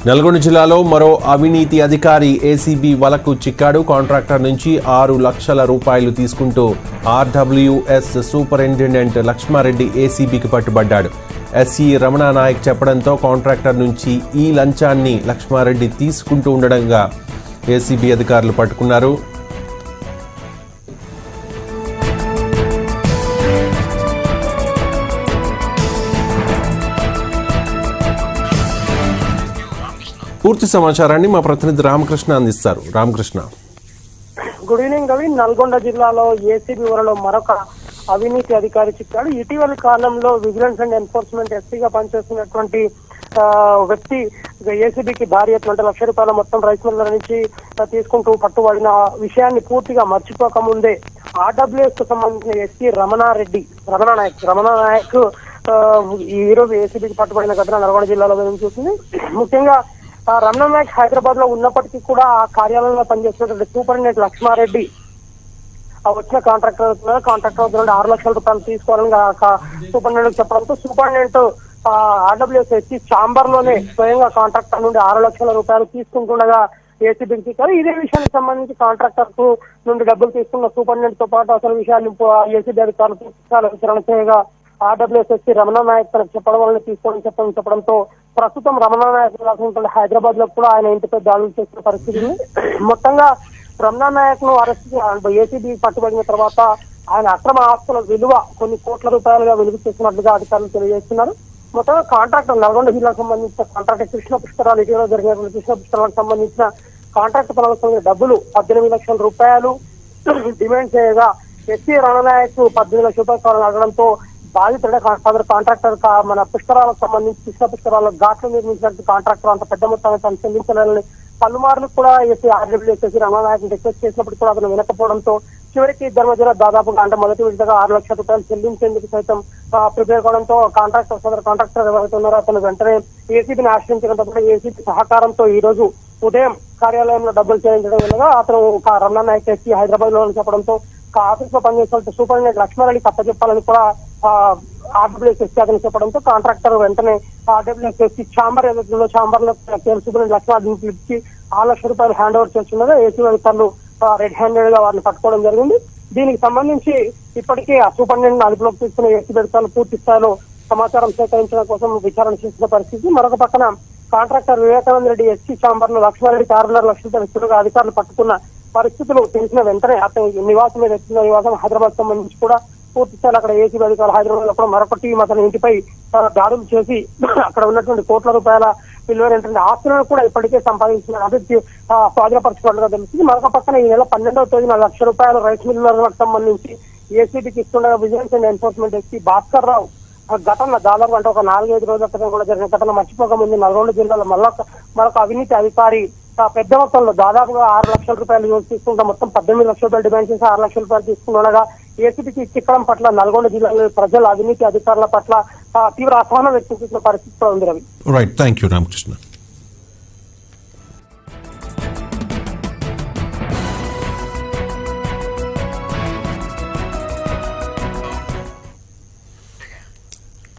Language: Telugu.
నల్గొండ జిల్లాలో మరో అవినీతి అధికారి ఏసీబీ వలకు చిక్కాడు. కాంట్రాక్టర్ నుంచి 6 లక్షల రూపాయలు తీసుకుంటూ ఆర్డబ్ల్యూఎస్ సూపరింటెండెంట్ లక్ష్మారెడ్డి ఏసీబీకి పట్టుబడ్డాడు. ఎస్ఈ రమణ నాయక్ చెప్పడంతో కాంట్రాక్టర్ నుంచి ఈ లంచాన్ని లక్ష్మారెడ్డి తీసుకుంటూ ఉండడంగా ఏసీబీ అధికారులు పట్టుకున్నారు. పూర్తి సమాచారాన్ని మా ప్రతినిధి రామకృష్ణ అందిస్తారు. Ramakrishna, good evening Ravi. నల్గొండ జిల్లాలో ఏసీబీ వరలో మరొక అవినీతి అధికారి చిక్కాడు. ఇటీవలి కాలంలో విజిలెన్స్ అండ్ ఎన్ఫోర్స్మెంట్ ఎస్పీగా పనిచేస్తున్నటువంటి వ్యక్తి ఏసీబీకి భారీ ఎత్తున 1 లక్ష రూపాయల మొత్తం రైస్ మిల్లర్ నుంచి తీసుకుంటూ పట్టుబడిన విషయాన్ని పూర్తిగా మర్చిపోకముందే ఆర్డబ్ల్యూఎస్ కు సంబంధించిన ఎస్పీ రమణ నాయక్ ఈ రోజు ఏసీబీకి పట్టుబడిన ఘటన నల్గొండ జిల్లాలో చూసింది. ముఖ్యంగా రమణ నాయక్ హైదరాబాద్ లో ఉన్నప్పటికీ కూడా ఆ కార్యాలయంలో పనిచేస్తున్నటువంటి సూపరింటెండెంట్ లక్ష్మారెడ్డి వచ్చిన కాంట్రాక్టర్ 6 లక్షల రూపాయలు తీసుకోవాలని సూపరింటెండెంట్ చెప్పడంతో సూపరింటెండెంట్ ఆర్డబ్ల్యూఎస్ ఎస్సీ ఛాంబర్ లోనే స్వయంగా కాంట్రాక్టర్ నుండి 6 లక్షల రూపాయలు తీసుకుంటుండగా ఏసీబీకి ఇచ్చారు. ఇదే విషయానికి సంబంధించి కాంట్రాక్టర్ నుండి డబ్బులు తీసుకున్న సూపరింటెండెంట్ తో పాటు అసలు విషయాన్ని ఏసీబీ అధికారులు విచారణ చేయగా ఆర్డబ్ల్యూఎస్ ఎస్సీ రమణ నాయక్ తనకు చెప్పడం వల్ల తీసుకోవాలని చెప్పడంతో ప్రస్తుతం రమణ నాయక్ హైదరాబాద్ లో కూడా ఆయన ఇంటిపై దాడులు చేసిన పరిస్థితి ఉంది. మొత్తంగా రమణ నాయక్ ను అరెస్ట్ ఏసీబీ పట్టుబడిన తర్వాత ఆయన అక్రమ ఆస్తుల విలువ కొన్ని కోట్ల రూపాయలుగా వెలుగు చేసినట్లుగా అధికారులు తెలియజేస్తున్నారు. మొత్తంగా కాంట్రాక్టర్ నల్గొండ జిల్లాకు సంబంధించిన కాంట్రాక్టర్ కృష్ణ పుష్కరాలు ఇటీవల జరిగిన కృష్ణ పుష్కరాలకు సంబంధించిన కాంట్రాక్ట్ పనులకు డబ్బులు 18 లక్షల రూపాయలు డిమాండ్ చేయగా ఎస్సీ రమణ నాయక్ 18 లక్షల రూపాయలు అడగడంతో బాధితుడే సదరు కాంట్రాక్టర్ మన పుష్కరాలకు సంబంధించి కృష్ణ పుష్కరాల ఘాట్లు నిర్మించినట్టు కాంట్రాక్టర్ అంత పెద్ద మొత్తాన్ని తను చెల్లించాలని పలుమార్లు కూడా ఆర్డబ్ల్యూఎస్ రమణ నాయక్ రిక్వెస్ట్ చేసినప్పుడు కూడా అతను వినకపోవడంతో చివరికి ఇద్దరి మధ్యలో దాదాపుగా అంటే మొదటి విడతగా 6 లక్షల రూపాయలు చెల్లించేందుకు సైతం ప్రిపేర్ కావడంతో సదరు కాంట్రాక్టర్ ఎవరైతే ఉన్నారో అతను వెంటనే ఏసీబీని ఆశ్రయించడంతో ఏసీబీ సహకారంతో ఈ రోజు ఉదయం కార్యాలయంలో డబ్బులు చెల్లించడం వల్ల అతను రమణ నాయక్ ఎస్సీ హైదరాబాద్ లో చెప్పడంతో ఆఫీస్ లో పనిచేస్తున్న సూపరింటెండెంట్ లక్ష్మారెడ్డికి అప్పచెప్పాలని కూడా ఆర్డబ్ల్యూఎస్ ఎస్సీ అతను చెప్పడంతో కాంట్రాక్టర్ వెంటనే ఆర్డబ్ల్యూఎస్ ఎస్సీ ఛాంబర్ ఏదైతుందో ఛాంబర్ లో సూపరింటెండెంట్ లక్ష్మారెడ్డిని పిలిచి 6 లక్షల రూపాయలు హ్యాండ్ ఓవర్ చేస్తున్నదో ఏసీ అధికారులు రెడ్ హ్యాండెడ్ గా వారిని పట్టుకోవడం జరిగింది. దీనికి సంబంధించి ఇప్పటికే ఆ సూపరింటెండెంట్ అదుపులోకి తీసుకున్న ఏసీ అధికారులు పూర్తి స్థాయిలో సమాచారం సేకరించడం కోసం విచారణ చేసిన పరిస్థితి. మరొక పక్కన contractor Vivekananda Reddy SC chamber లో లక్ష్మారెడ్డికి 6.5 లక్షల రూపాయలు అధికారులు పట్టుకున్న పరిస్థితులు తెలిసిన వెంటనే అతని నివాసం మీద ఎత్తున్న నివాసం హైదరాబాద్ సంబంధించి కూడా పూర్తి స్థాయిలో అక్కడ ఏసీబీ అధికారులు హైదరాబాద్ లో కూడా మరొక టీం అతని ఇంటిపై దాడులు చేసి అక్కడ ఉన్నటువంటి కోట్ల రూపాయల విలువైనటువంటి ఆస్తులను కూడా ఇప్పటికే సంపాదించిన అభివృద్ధి స్వాధీనపరచుకున్నట్లుగా తెలుస్తుంది. మరొక పక్కన ఈ నెల 12వ తేదీన 1 లక్ష రూపాయల రైస్ మిల్లర్లకు సంబంధించి ఏసీబీకి ఇస్తుండగా vigilance and enforcement SP Bhaskar Rao ఘటన దాదాపు అంటే ఒక 4-5 రోజుల క్రితం కూడా జరిగిన ఘటన మర్చిపోక ముందు నల్గొండ జిల్లాలో మరొక అవినీతి అధికారి పెద్ద మొత్తంలో దాదాపుగా 6 లక్షల రూపాయలు తీసుకుంటా మొత్తం 18 లక్షల రూపాయలు డిమాండ్ చేసి 6 లక్షల రూపాయలు తీసుకున్నగా ఏసీబీకి చిక్కడం పట్ల నల్గొండ జిల్లాలో ప్రజల అవినీతి అధికారుల పట్ల తీవ్ర అసహనం వ్యక్తం చేసిన పరిస్థితి ఉంది. Ravi, right, thank you Ramakrishna.